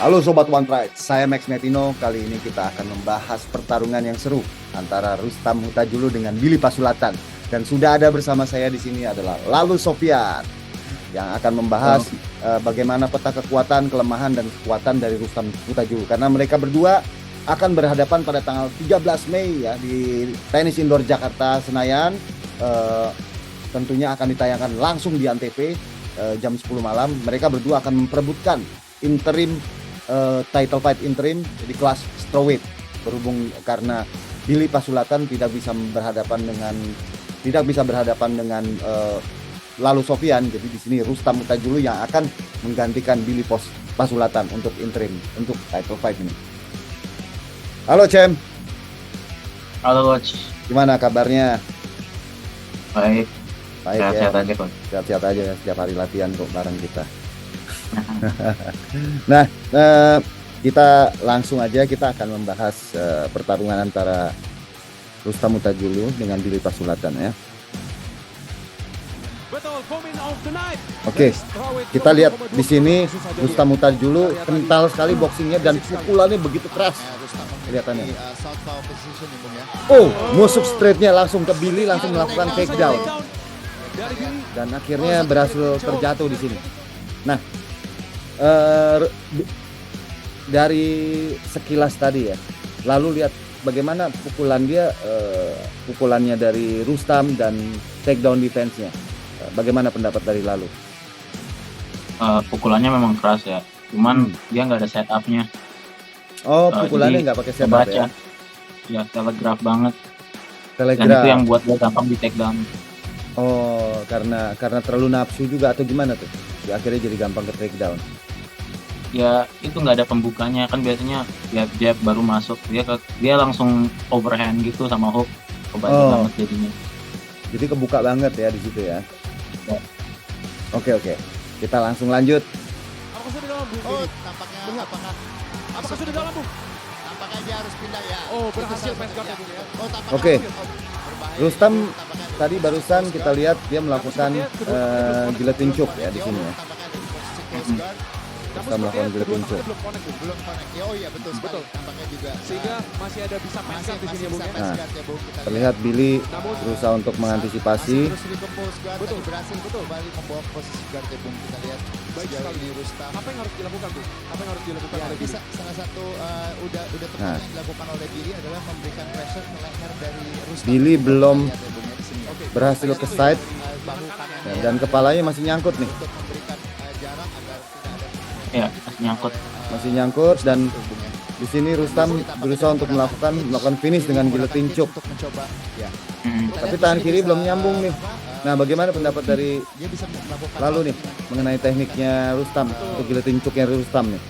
Halo Sobat One Pride, saya Max Metino. Kali ini kita akan membahas pertarungan yang seru antara Rustam Huta-Julu dengan Billy Pasulatan. Dan sudah ada bersama saya di sini adalah Lalu Sofyan yang akan membahas bagaimana peta kekuatan, kelemahan, dan kekuatan dari Rustam Huta-Julu. Karena mereka berdua akan berhadapan pada tanggal 13 Mei ya di Tenis Indoor Jakarta Senayan. Tentunya akan ditayangkan langsung di Antv jam 10 malam. Mereka berdua akan memperebutkan interim title fight interim di kelas strawweight, berhubung karena Billy Pasulatan tidak bisa berhadapan dengan Lalu Sofyan. Jadi di sini Rustam Huta-Julu yang akan menggantikan Billy Pasulatan untuk interim untuk title fight ini. Halo Cem. Halo Coach. Gimana kabarnya? Baik. Baik ya. Sehat-sehat aja Coach. Sehat-sehat aja, setiap hari latihan kok bareng kita. Nah, kita langsung aja, kita akan membahas pertarungan antara Rustam Huta-Julu dengan Billy Pasulatan ya. Oke, kita lihat di sini Rustam Huta-Julu kental sekali boxingnya dan pukulannya begitu keras kelihatannya. Oh, musuk straightnya langsung ke Billy, langsung melakukan takedown dan akhirnya berhasil terjatuh di sini. Nah, dari sekilas tadi ya, lalu lihat bagaimana pukulannya dari Rustam dan takedown defense-nya. Bagaimana pendapat dari Lalu? Pukulannya memang keras ya, cuman dia nggak ada setupnya. Oh, pukulannya nggak pakai setup ya? Ya, telegraf banget. Telegraf. Dan itu yang buat dia gampang di takedown. Oh, karena terlalu nafsu juga atau gimana tuh? Ya, akhirnya jadi gampang ke takedown. Ya itu nggak ada pembukanya, kan biasanya jab baru masuk, dia langsung overhand gitu sama hook, kebantu banget jadinya. Jadi kebuka banget ya di situ ya. Ya. Oke, kita langsung lanjut. Apakah sudah dalam, Bu? Oh, tampaknya Apakah sudah dalam, Bu? Tampaknya dia harus pindah ya. Oh, berhasil face guard ya, Bu ya. Oh, tampaknya Oke. berbahaya. Rustam Tampaknya tadi barusan kita lihat dia melakukan guillotine choke ya di sini ya. tampaknya ada di posisi face guard. Kita melakukan guillotine choke. Belum connect, Bu. Belum connect. Ya, oh iya betul sekali. Tampaknya juga Sehingga masih ada bisa face masih guard di sini ya, Bu bisa ya. face guard ya, Bu. Kita Terlihat Billy Namun berusaha untuk mengantisipasi. Masih terus recompose guard. Betul. Tadi berhasil kembali membawa posisi guard ya, Bu. Kita lihat Baik sejauh sekali. ini Rustam. Apa yang harus dilakukan, Bu? Apa yang harus dilakukan Ya, oleh bisa Billy? salah satu udah tepat Nah. yang dilakukan oleh Billy adalah memberikan pressure ke leher dari Rustam. Billy belum Kita lihat ya, Bu, ya, di sini ya. Oke. berhasil ke side Bahu kanannya ya, dan kepalanya masih nyangkut nih. untuk memberikan jarak agar tidak ada Ya masih nyangkut. Masih nyangkut dan tubuhnya. di sini Rustam berusaha untuk melakukan finish dengan guillotine choke. Untuk mencoba ya. Tapi tangan kiri belum nyambung nih. Nah, bagaimana pendapat dari Dia bisa melakukan Lalu nih mengenai tekniknya Rustam untuk guillotine choke-nya Rustam nih?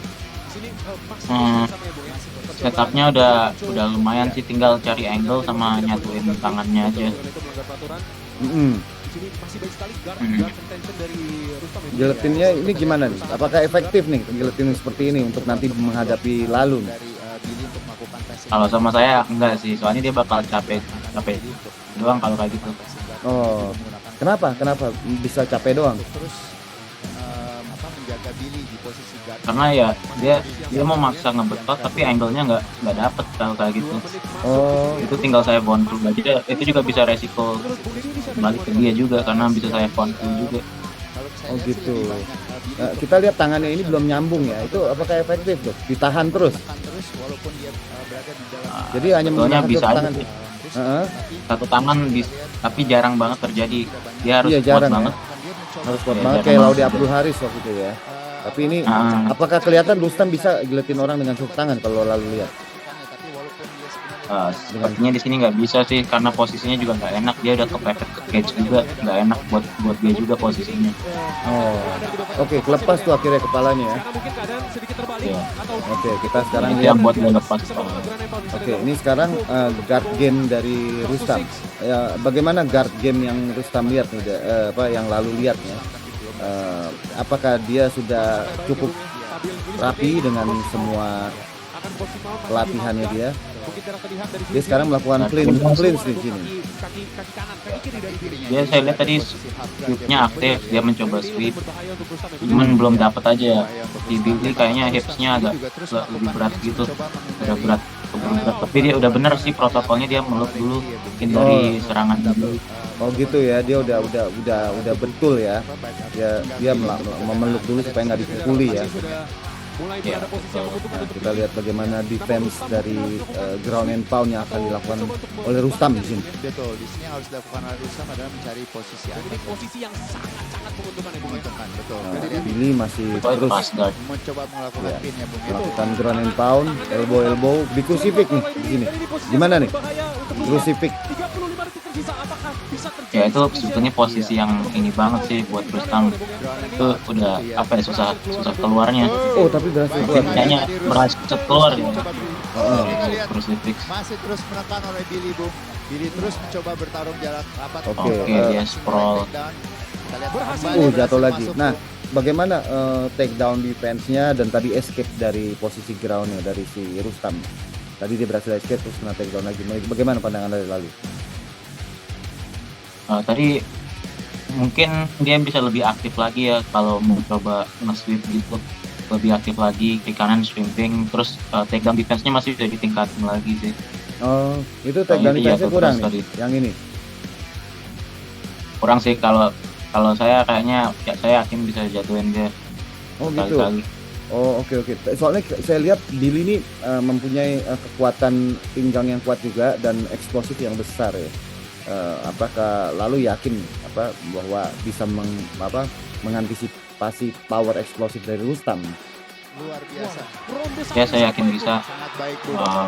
Sini maksimal Hmm. sama ya, Bu ya. Setupnya udah lumayan sih, tinggal cari angle sama nyatuin tangannya aja. Itu melanggar peraturan. Di sini masih baik sekali guard contention dari Rustam ya, Bu. Guillotine-nya ini gimana nih? Apakah efektif nih guillotine seperti ini untuk nanti menghadapi Lalu nih? dari Billy untuk melakukan pressing. Kalau sama saya enggak sih, soalnya dia bakal capek doang kalau kayak gitu. Oh, kenapa bisa capek doang? Terus menjaga Billy di posisi guard. Karena ya dia mau maksa ngebetot tapi angle-nya nggak dapet kalau kayak gitu. Oh, Itu tinggal saya phone through aja, itu juga bisa resiko balik ke dia juga karena bisa saya phone through juga. Kalau saya oh lihat sih gitu. lebih banyak, Billy Kita lihat tangannya ini belum nyambung ya. Itu apakah efektif tuh? Ditahan terus. tekan terus walaupun dia berada di dalam Jadi hanya Sebetulnya menggunakan bisa satu aja tangan. sih. Heeh. Satu tangan bisa, tapi jarang banget terjadi. Dia harus Iya, kuat jarang ya. banget. dia mencoba Harus kuat Iya, banget jarang kayak banget. Laude Abdul Haris waktu itu ya. Tapi ini apakah kelihatan Rustam bisa guillotine orang dengan satu tangan kalau Lalu lihat? tapi walaupun dia sebenarnya Sepertinya di sini nggak bisa sih karena posisinya juga nggak enak, dia udah kepepet ke cage juga, nggak enak buat dia juga posisinya. Oh, oke, kelepas tuh akhirnya kepalanya ya. Karena mungkin keadaan sedikit terbalik Iya. atau Oke, kita sekarang Itu lihat. yang buat dia lepas. Oke, ini sekarang guard game dari Rustam. Ya, bagaimana guard game yang Rustam lihat nih, yang Lalu lihat ya? Apakah dia sudah cukup rapi dengan semua pelatihannya dia? Mungkin tidak terlihat dari Dia sekarang melakukan cleanse di sini. kaki kanan, kaki kiri dari Billy. Dia saya lihat tadi sweepnya aktif, dia mencoba sweep, Berbahaya untuk Rustam ya. cuman belum dapat aja. Di Billy kayaknya hipsnya agak lebih berat gitu, udah berat. Tapi dia udah bener sih protokolnya, dia meluk dulu hindari serangan dulu. Oh gitu ya, dia udah betul ya. Dia memeluk dulu supaya nggak dipukuli ya. Mulai Ya, berada posisi yang menguntungkan Nah, untuk kita lihat bagaimana defense dari ground and pound yang akan dilakukan oleh Rustam di sini. Betul, di sini harus dilakukan oleh Rustam adalah mencari posisi Jadi atas. posisi yang sangat menguntungkan ya Bung ya. Menguntungkan, betul. Nah, Jadi dia Billy masih Oh, itu terus pas guard. mencoba melakukan Ya, pin ya Bung ya. melakukan ground and pound, elbow di crucifix nih di sini. Gimana nih? Crucifix. 35 detik tersisa, apakah bisa terjadi? Ya itu sebetulnya posisi yang ini banget sih buat Rustam. Itu udah apa ya, susah keluarnya. Oh tapi berhasil keluar. Kayaknya berhasil keluar ya. Oh, Kita lihat Crucifix. masih terus menekan oleh Billy Bung. Billy terus mencoba bertarung jarak rapat. Oke, Dia sprawl. Kita lihat Berhasil. kembali Jatuh berhasil lagi. masuk, Nah, Bung. bagaimana take down defense-nya dan tadi escape dari posisi ground-nya dari si Rustam. Tadi dia berhasil escape terus kena take down lagi. Bagaimana pandangan dari lalu? Tadi mungkin dia bisa lebih aktif lagi ya kalau mau coba nge-sweep gitu, lebih aktif lagi kiri kanan sweeping, terus takedown defense-nya masih bisa ditingkatin lagi sih. Oh, itu take down Itu ya, defense-nya tuh kurang terus nih. Yang ini. Kurang sih kalau saya kayaknya ya, saya yakin bisa jatuhin dia Oh gitu. kali-kali. Oh oke. Soalnya saya lihat Billy ini mempunyai kekuatan pinggang yang kuat juga dan eksplosif yang besar ya. Apakah lalu yakin bahwa bisa mengantisipasi power eksplosif dari Rustam? Luar biasa. Ya, saya yakin bisa. Sangat baik Bung.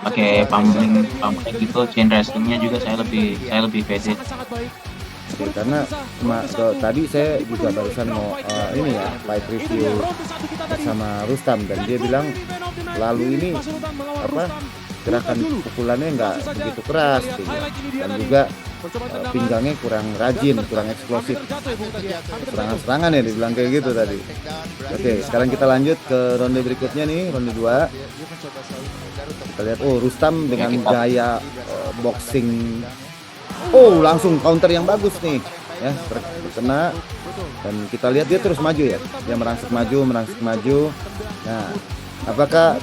Pakai pummeling gitu, chain wrestlingnya juga saya lebih pede. Oke, karena tadi saya juga barusan mau ini ya fight review bersama Rustam dan dia bilang lalu ini gerakan pukulannya nggak begitu keras gitu. Dan juga pinggangnya kurang rajin, kurang eksplosif. Serangan-serangan ya dibilang kayak gitu tadi. Oke, sekarang kita lanjut ke ronde berikutnya nih, ronde 2. Kita lihat Rustam dengan gaya boxing. Oh, langsung counter yang bagus nih. Ya, terkena dan kita lihat dia terus maju ya. Dia merangsek maju. Nah, apakah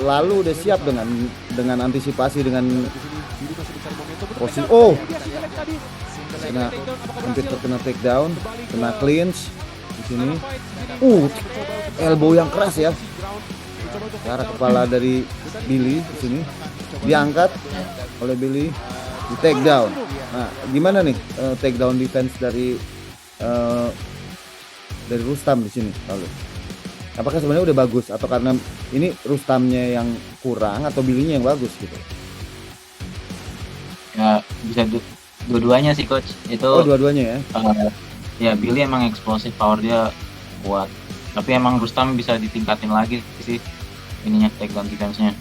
lalu udah siap dengan antisipasi dengan posisi hampir terkena takedown, kena clinch di sini. Elbow yang keras ya. Ke arah kepala dari Billy di sini. Diangkat oleh Billy, di takedown. Nah, gimana nih takedown defense dari Rustam di sini lalu? Apakah sebenarnya udah bagus atau karena ini Rustamnya yang kurang atau Billy-nya yang bagus gitu? Ya bisa dua-duanya sih coach. Itu Dua-duanya ya. Ya Billy emang eksplosif, power dia kuat. Tapi emang Rustam bisa ditingkatin lagi sih ininya, takedown defense-nya.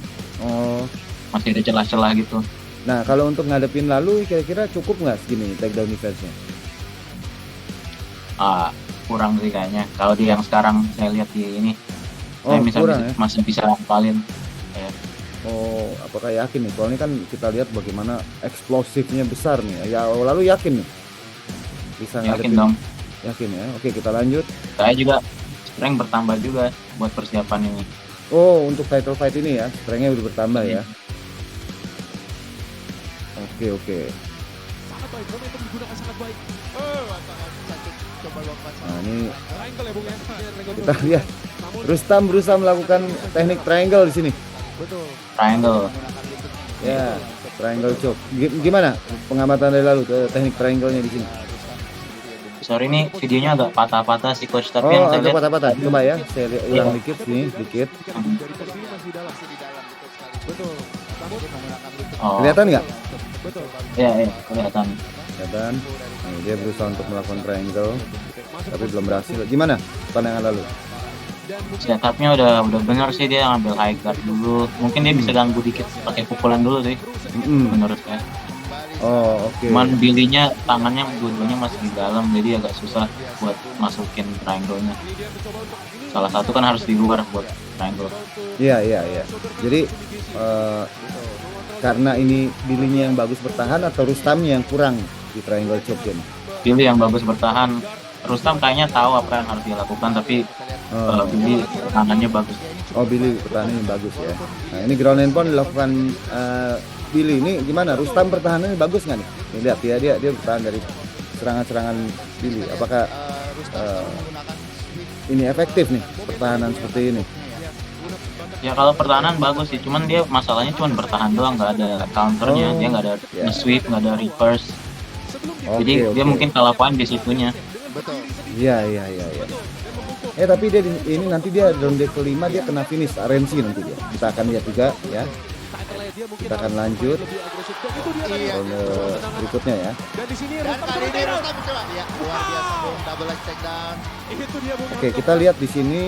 Oh. Masih ada celah-celah gitu. Nah, kalau untuk ngadepin lalu kira-kira cukup nggak segini takedown defense-nya? Kurang sih kayaknya. Kalau di yang sekarang saya lihat di ini, saya kurang ya? masih bisa hafalin. Oh, apakah yakin nih? Soalnya kan kita lihat bagaimana eksplosifnya besar nih. Ya, lalu yakin nih bisa Yakin ngadepin? dong. Yakin ya. Oke, kita lanjut. Saya juga strength bertambah juga buat persiapan ini. Oh, untuk title fight ini ya, strength-nya udah bertambah ya. Oke. Sangat baik, momentum digunakan sangat baik. Coba lompat. Nah, ini Triangle ya Bung ya. kita lihat Rustam berusaha melakukan teknik triangle di sini. Betul. Triangle. Ya, triangle choke. Gimana pengamatan dari lalu teknik triangle-nya di sini? Sorry ini videonya agak patah-patah sih coach, tapi yang saya agak lihat patah-patah. Coba ya, saya ulang dikit sini, dikit. Dari posisi masih dalam. Betul. Namun Kelihatan nggak? betul. Ya, kelihatan. Kelihatan. Nah, dia berusaha untuk melakukan triangle, tapi belum berhasil. Gimana pandangan lalu? Setupnya udah benar sih, dia ngambil high guard dulu. Mungkin dia bisa ganggu dikit pakai pukulan dulu sih, menurut saya. Oh, oke. Cuman Billy-nya tangannya dua-duanya masih di dalam, jadi agak susah buat masukin triangle-nya. Salah satu kan harus di luar buat triangle. Iya. Jadi karena ini Billy-nya yang bagus bertahan atau Rustamnya yang kurang di triangle choke game? Billy yang bagus bertahan. Rustam kayaknya tahu apa yang harus dia lakukan, tapi Billy pertahanannya bagus. Oh, Billy pertahanannya bagus ya. Nah, ini ground and pound dilakukan Billy. Ini gimana? Rustam pertahanannya bagus nggak nih? Nih, lihat ya, dia bertahan dari serangan-serangan Billy. Apakah ini efektif nih pertahanan seperti ini? Ya kalau pertahanan bagus sih, cuman dia masalahnya cuman bertahan doang, nggak ada counternya, dia nggak ada sweep, nggak ada reverse. Jadi dia mungkin kalah poin di situnya. Betul. Iya. Tapi dia ini nanti dia ronde kelima dia kena finish RNC nanti dia. Kita akan lihat juga ya. Kita akan lanjut ronde berikutnya ya. Dan kali ini Rustam mencoba. Ya, luar biasa Bung, double leg takedown. Oke, kita lihat di sini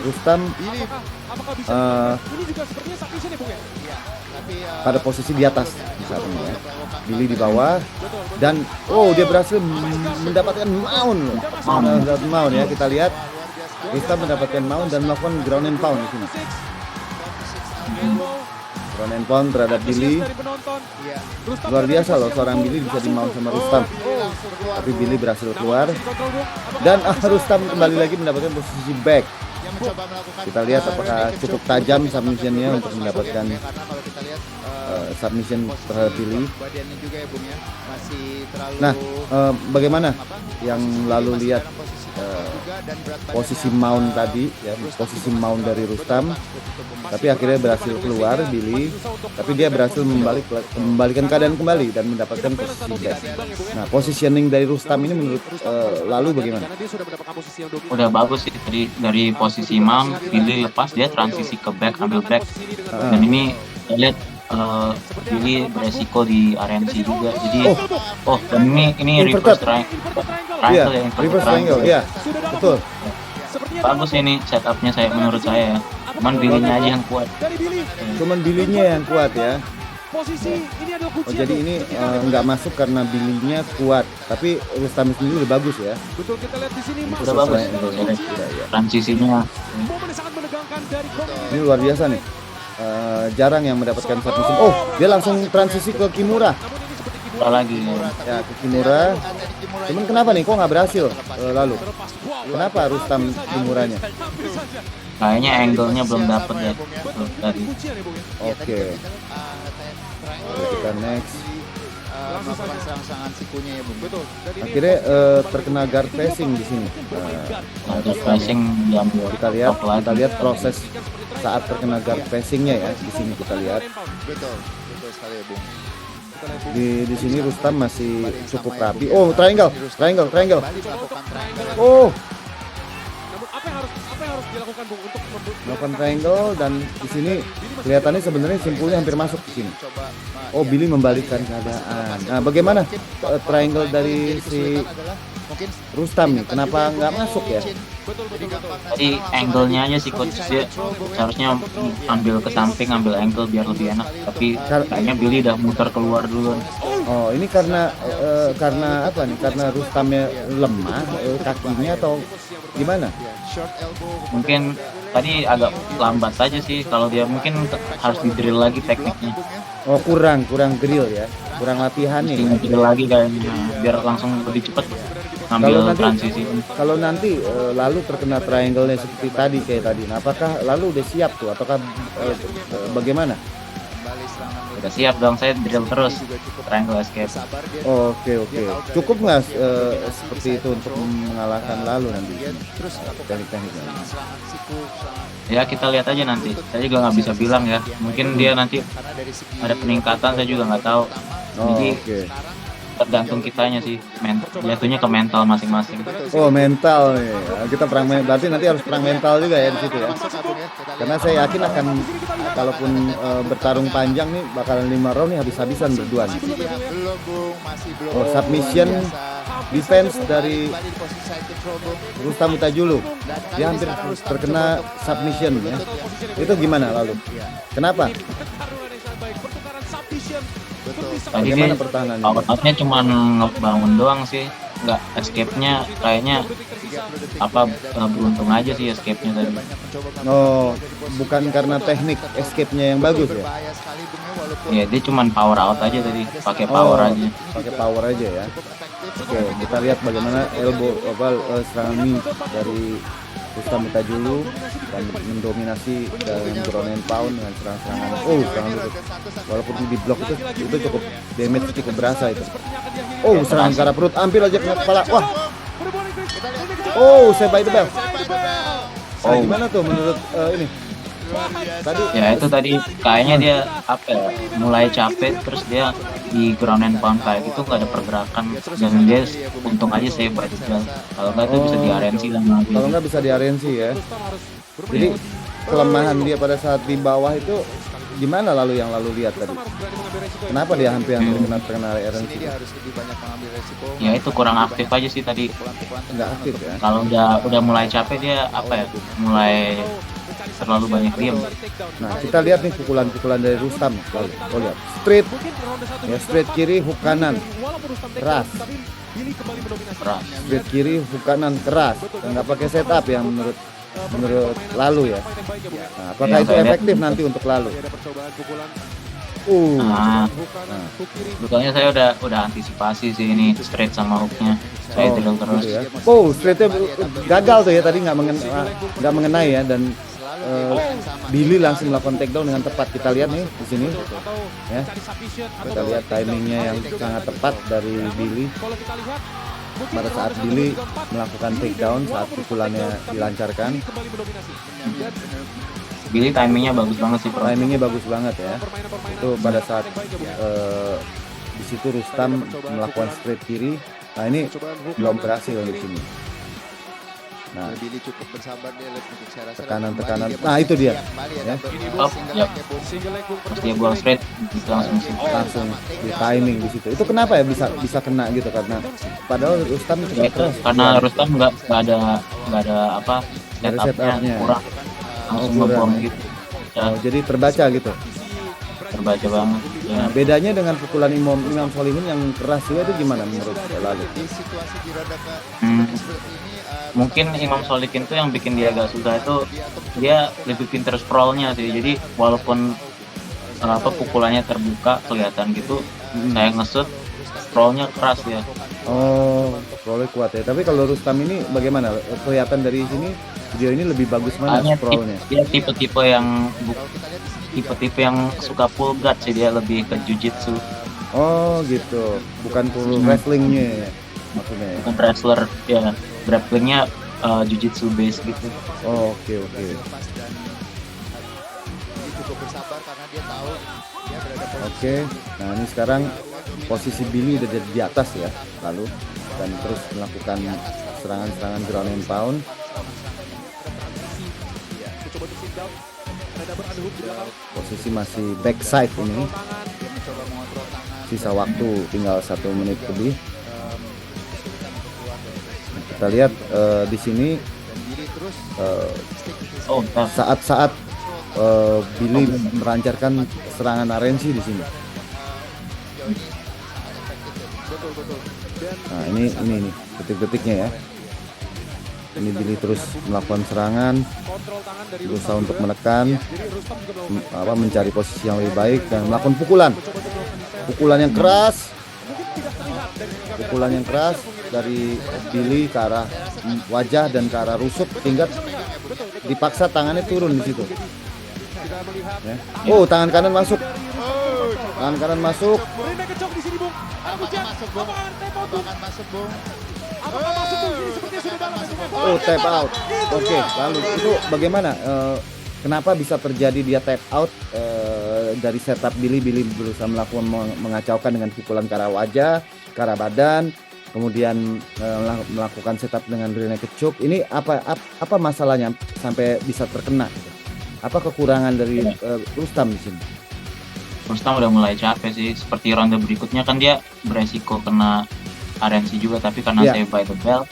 Rustam Ini juga sepertinya submission ya Bung ya? Ya, tapi pada posisi di atas saat ini ya. Billy di bawah dan dia berhasil mendapatkan mount loh. Mendapatkan mount ya, kita lihat Rustam mendapatkan mount dan melakukan ground and pound di sini. Ground and pound terhadap Billy. ya, Luar biasa loh, seorang Billy bisa di mount sama Rustam. Tapi Billy berhasil keluar dan Rustam kembali lagi mendapatkan posisi back. yang mencoba melakukan Kita lihat apakah cukup tajam submissionnya untuk mendapatkan karena kalau kita lihat submission terhadap Billy. badannya juga ya Bung ya, masih terlalu Nah, bagaimana yang lalu lihat juga dan berat badan posisi mount tadi ya, posisi mount dari Rustam, tapi akhirnya berhasil keluar Billy, tapi dia berhasil membalikan keadaan kembali dan mendapatkan posisi back. Nah, positioning dari Rustam ini menurut lalu bagaimana? Karena dia sudah mendapatkan posisi yang dominan. Udah bagus sih dari posisi mount, Billy lepas dia transisi ke back, ambil back. Dan ini saya lihat Billy beresiko di RNC juga. Jadi dan ini reverse triangle Iya, ya, reverse triangle, iya, betul. bagus ini setupnya menurut saya ya. Cuman Billy-nya aja yang kuat. Dari Billy, Cuman Billy-nya yang kuat ya. posisi ini adalah Oh, kuncian. jadi Bung. ini nggak masuk karena Billy-nya kuat, tapi Rustam sendiri udah bagus ya. Betul, kita lihat di sini Udah masuk bagus sampai itu, dengan Iya. transisinya. momen yang sangat menegangkan dari Kong. Ini luar biasa nih. Jarang yang mendapatkan submission. Oh, dia langsung transisi ke Kimura. Namun ini seperti Kimura Apa lagi ya? Ya, ke Kimura. Cuman kenapa nih kok nggak berhasil lalu? terlepas. Wow, Kenapa Rustam Kimuranya? hampir saja. Kayaknya angle-nya belum dapet ya. Betul, Tadi. kuncian ya Bung ya. Oke. Kita next. melakukan serang-serangan sikunya ya Bung. Betul. Dan ini Akhirnya terkena guard pressing di sini. Ada pressing diambil Kita lihat, top lagi. kita lihat proses saat terkena guard pressingnya ya. Di sini kita lihat. Betul sekali ya Bung. Di sini Rustam masih cukup rapi. Oh, triangle. Kembali melakukan triangle. Oh, namun apa yang harus dilakukan Bung untuk melakukan triangle dan di sini kelihatannya sebenarnya simpulnya hampir masuk di sini. Coba Oh, Billy membalikkan keadaan. Nah, bagaimana triangle dari si mungkin Rustam nih? Kenapa nggak masuk ya? Tadi angle-nya aja sih coach, dia seharusnya ambil ke samping, ambil angle biar lebih enak. Tapi kayaknya Billy udah muter keluar dulu. Oh, ini karena apa nih? Karena Rustamnya lemah kakinya atau gimana? short elbow Mungkin tadi agak lambat aja sih. Kalau dia mungkin harus di drill lagi tekniknya. Oh, kurang grill ya. Kurang latihan nih. Di drill lagi kayaknya biar langsung lebih cepat ambil transisi. Kalau nanti lalu terkena triangle-nya seperti tadi kayak tadi. Nah, apakah lalu udah siap tuh ataukah bagaimana? kembali serangan Udah siap dong, saya drill terus triangle escape. sabar dia Oke. Cukup nggak seperti itu untuk mengalahkan lalu nanti? terus lakukan Teknik-tekniknya. serangan siku serangan Ya kita lihat aja nanti. Saya juga nggak bisa bilang ya. Mungkin dia nanti karena dari segi ada peningkatan, saya juga nggak tahu. Oh, Jadi oke. tergantung kitanya sih, jatuhnya ke mental masing-masing. Oh, mental nih. Kita berarti nanti harus perang mental juga ya di situ ya. masuk Bung ya. Kita Karena lihat. saya yakin akan kalaupun bertarung panjang nih bakalan 5 round nih habis-habisan berdua nih. Ya, belum Bung, masih belum. Oh, submission Luar biasa. defense dari Kembali di posisi side control Bung. Rustam Mutajulu. Dan kali Dia ini hampir sekarang Rustam terkena coba submission ya. menuntut ya. Itu gimana lalu? Kenapa? pertarungan yang sangat baik, pertukaran submission. Betul. Tadi Bagaimana dia pertahanannya? outnya cuma ngebangun doang sih, nggak escape-nya kayaknya beruntung aja sih escape-nya tadi. Oh, bukan karena teknik escape-nya yang bagus ya? Ya dia cuman power out aja tadi, pakai power Oh, aja. pakai power aja ya. Oke, kita lihat bagaimana serangan mie dari Rustam Mutajulu dan mendominasi dengan ground and pound dengan serangan-serangan. Oh, serangan lutut. Walaupun di blok itu cukup damage, cukup berasa itu. Oh, serangan ke arah perut, hampir aja kena kepala. Wah. Oh, saya by the bell. Nah, Oh. gimana tuh menurut ini? Tadi Ya itu tadi kayaknya dia mulai capek, terus dia di ground and pound kayak gitu nggak ada pergerakan, dan dia untung aja saya by the bell. Kalau nggak itu bisa di RNC lah nanti. kalau nggak bisa di RNC ya. Jadi kelemahan dia pada saat di bawah itu gimana lalu yang lalu lihat tadi? Kenapa dia hampir terkena RNC? Dia harus lebih banyak mengambil resiko. Ya itu kurang aktif aja sih tadi. Nggak aktif ya? Kalau udah mulai capek dia mulai terlalu banyak diam. Nah, kita lihat nih pukulan-pukulan dari Rustam. Lalu, oh lihat, straight, ya straight kiri, hook kanan, keras. Straight kiri, hook kanan, keras. Dan nggak pakai setup yang menurut lalu ya. Nah, apakah Ya, itu saya lihat. efektif nanti untuk lalu? Nah, Nah, sebetulnya saya udah antisipasi sih ini straight sama hooknya. Saya oh, drill terus. gitu ya. Oh, straightnya gagal tuh ya tadi nggak mengenai ya, dan Billy langsung melakukan takedown dengan tepat. Kita lihat nih di sini, ya. Kita lihat timingnya yang sangat tepat dari Billy. Pada saat Billy melakukan takedown saat pukulannya dilancarkan, Billy timingnya bagus banget sih, bro. timingnya bagus banget ya. Itu pada saat di situ Rustam melakukan straight kiri. Nah ini belum berhasil di sini. Nah, Billy cukup bersabar dia untuk saya rasa. tekanan. Nah itu dia, ya. Oh, ya. Pas dia buang straight itu langsung sih. Langsung di timing di situ. Itu kenapa ya bisa kena gitu, karena padahal Rustam Ya, cukup itu keras. karena Rustam nggak ada Nggak ada setupnya. kurang, langsung kurang. ngebuang gitu. Ya, Oh, jadi terbaca gitu. terbaca banget. Ya. Nah, bedanya dengan pukulan Imam Solihin yang keras juga itu gimana menurut lalu? Di situasi di roda ke Hmm, seperti ini mungkin Imam Solikin tuh yang bikin dia agak susah itu dia lebih pinter scrollnya sih. Jadi walaupun pukulannya terbuka kelihatan gitu, saya ngesut scrollnya keras ya. Oh, scrollnya kuat ya. Tapi kalau Rustam ini bagaimana? Kelihatan dari sini video ini lebih bagus mana Soalnya scrollnya? dia tipe-tipe yang suka full guard sih, dia lebih ke jujitsu, Oh gitu, bukan full wrestlingnya ya maksudnya ya? bukan wrestler ya. Grapplingnya jujitsu base gitu. Oh, oke. Billy cukup bersabar karena dia tahu dia berada posisi Oke, nah ini sekarang posisi Billy udah di atas ya, lalu dan terus melakukan serangan-serangan ground and pound. Posisi masih backside ini. Sisa waktu tinggal 1 menit lebih. Nah, kita lihat di sini Oh, bentar. saat-saat Billy melancarkan serangan RNC di sini. Nah ini detik-detiknya ya. Ini Billy terus melakukan serangan, berusaha untuk menekan, mencari posisi yang lebih baik dan melakukan pukulan yang keras dari Billy ke arah wajah dan ke arah rusuk hingga dipaksa tangannya turun di situ. Ya. Oh, tangan kanan masuk. apakah masuk Bung? Oh, tap out. Oke, lalu itu bagaimana? Kenapa bisa terjadi dia tap out dari setup Billy berusaha melakukan mengacaukan dengan pukulan ke arah wajah, ke arah badan, kemudian melakukan setup dengan rear naked choke. Ini apa masalahnya sampai bisa terkena? Apa kekurangan dari Rustam di sini? Rustam udah mulai capek sih. Seperti ronde berikutnya kan dia beresiko kena RNC juga, tapi karena saya by the bell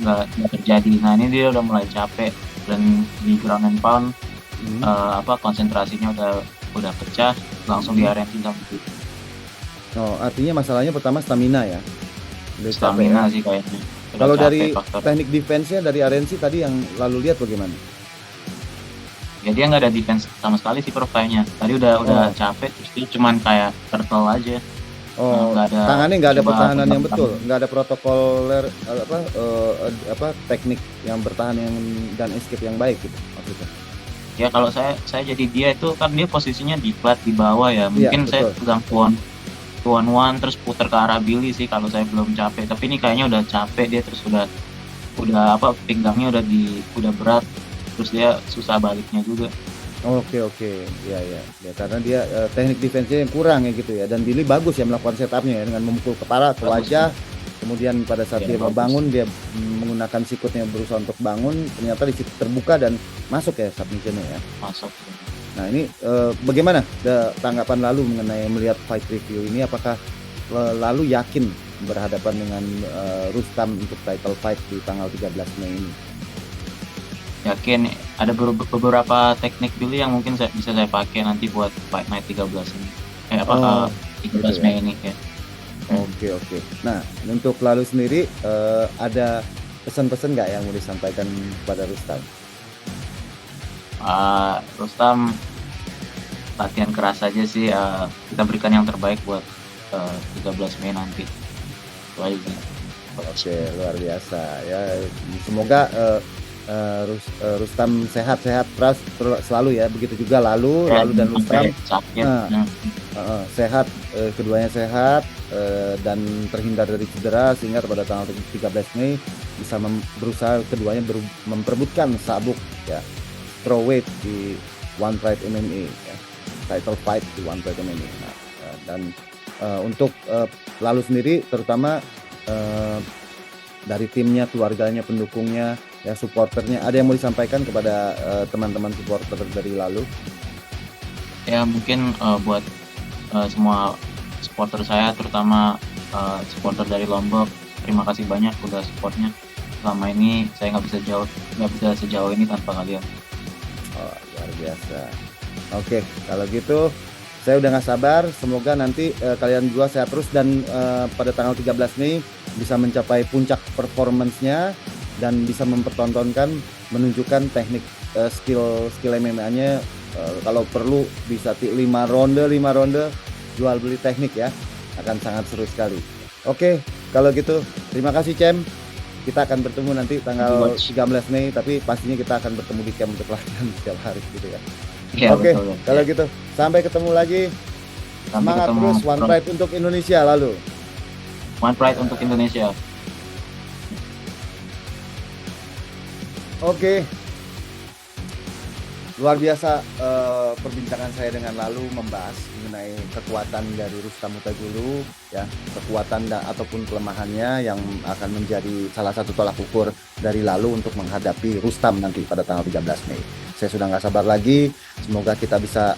nggak terjadi. Nah ini dia udah mulai capek dan di ground and pound konsentrasinya udah pecah, langsung di RNC sama gitu. Oh, artinya masalahnya pertama stamina ya. Udah capek Stamina ya. sih kayaknya. Udah Kalau capek dari faktor. teknik defense-nya dari RNC tadi yang lalu lihat bagaimana? Ya dia nggak ada defense sama sekali sih Prof kayaknya. Tadi udah Oh. capek, terus dia cuman kayak turtle aja. Oh, nggak ada tangannya nggak ada coba pertahanan yang pegang-pegang. betul, nggak ada protokoler teknik yang bertahan yang dan escape yang baik gitu maksudnya. Ya kalau saya jadi dia itu kan dia posisinya di plat di bawah ya. Iya, Mungkin saya betul. pegang tuan terus putar ke arah Billy sih kalau saya belum capek. Tapi ini kayaknya udah capek dia, terus udah pinggangnya udah berat, terus dia susah baliknya juga. Oke, ya karena dia teknik defense-nya yang kurang ya gitu ya. Dan Billy bagus ya melakukan setupnya ya dengan memukul kepala ke Bagus, wajah. Kemudian pada saat Ya, dia mau bagus. bangun dia menggunakan sikutnya berusaha untuk bangun, ternyata di situ terbuka dan masuk ya submission-nya ya. Masuk. Nah ini bagaimana tanggapan lalu mengenai melihat fight review ini? Apakah lalu yakin berhadapan dengan Rustam untuk title fight di tanggal 13 Mei ini? Yakin ada beberapa teknik Billy yang mungkin bisa saya pakai nanti buat Fight Night 13 ini. 13 gitu ya. Mei ini ya. Oke. Nah untuk lalu sendiri ada pesan-pesan nggak yang mau disampaikan kepada Rustam? Rustam latihan keras aja sih, kita berikan yang terbaik buat 13 Mei nanti. Itu aja sih. Oke, luar biasa ya. Semoga Rustam sehat-sehat terus selalu ya. Begitu juga lalu dan Rustam sakit. sehat, keduanya sehat dan terhindar dari cedera sehingga pada tanggal 13 Mei bisa berusaha keduanya memperebutkan sabuk ya strawweight di One Pride MMA ya. Title fight di One Pride MMA. Dan untuk lalu sendiri terutama dari timnya, keluarganya, pendukungnya, ya supporternya, ada yang mau disampaikan kepada teman-teman supporter dari lalu? Ya mungkin buat semua supporter saya, terutama supporter dari Lombok, terima kasih banyak udah supportnya. Selama ini saya nggak bisa sejauh ini tanpa kalian. Oh, luar biasa. Oke, kalau gitu saya udah nggak sabar. Semoga nanti kalian juga sehat terus dan pada tanggal 13 Mei bisa mencapai puncak performance-nya dan bisa mempertontonkan, menunjukkan teknik skill MMA-nya. Kalau perlu bisa 5 ronde jual beli teknik ya, akan sangat seru sekali. Oke, kalau gitu terima kasih Cem. Kita akan bertemu nanti tanggal 13 Mei, tapi pastinya kita akan bertemu di camp untuk latihan setiap hari gitu ya. Ya, Oke, betul. kalau gitu sampai ketemu lagi. Sampai Semangat ketemu, terus, One Bro. Pride untuk Indonesia lalu. One Pride untuk Indonesia. Oke. Luar biasa perbincangan saya dengan lalu membahas mengenai kekuatan dari Rustam Huta-Julu ya, kekuatan ataupun kelemahannya yang akan menjadi salah satu tolak ukur dari lalu untuk menghadapi Rustam nanti pada tanggal 13 Mei. Saya sudah nggak sabar lagi, semoga kita bisa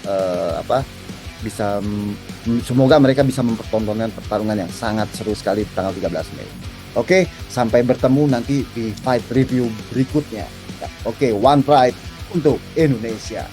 semoga mereka bisa mempertontonkan pertarungan yang sangat seru sekali di tanggal 13 Mei. Oke, sampai bertemu nanti di fight review berikutnya. Ya, oke, One Pride untuk Indonesia.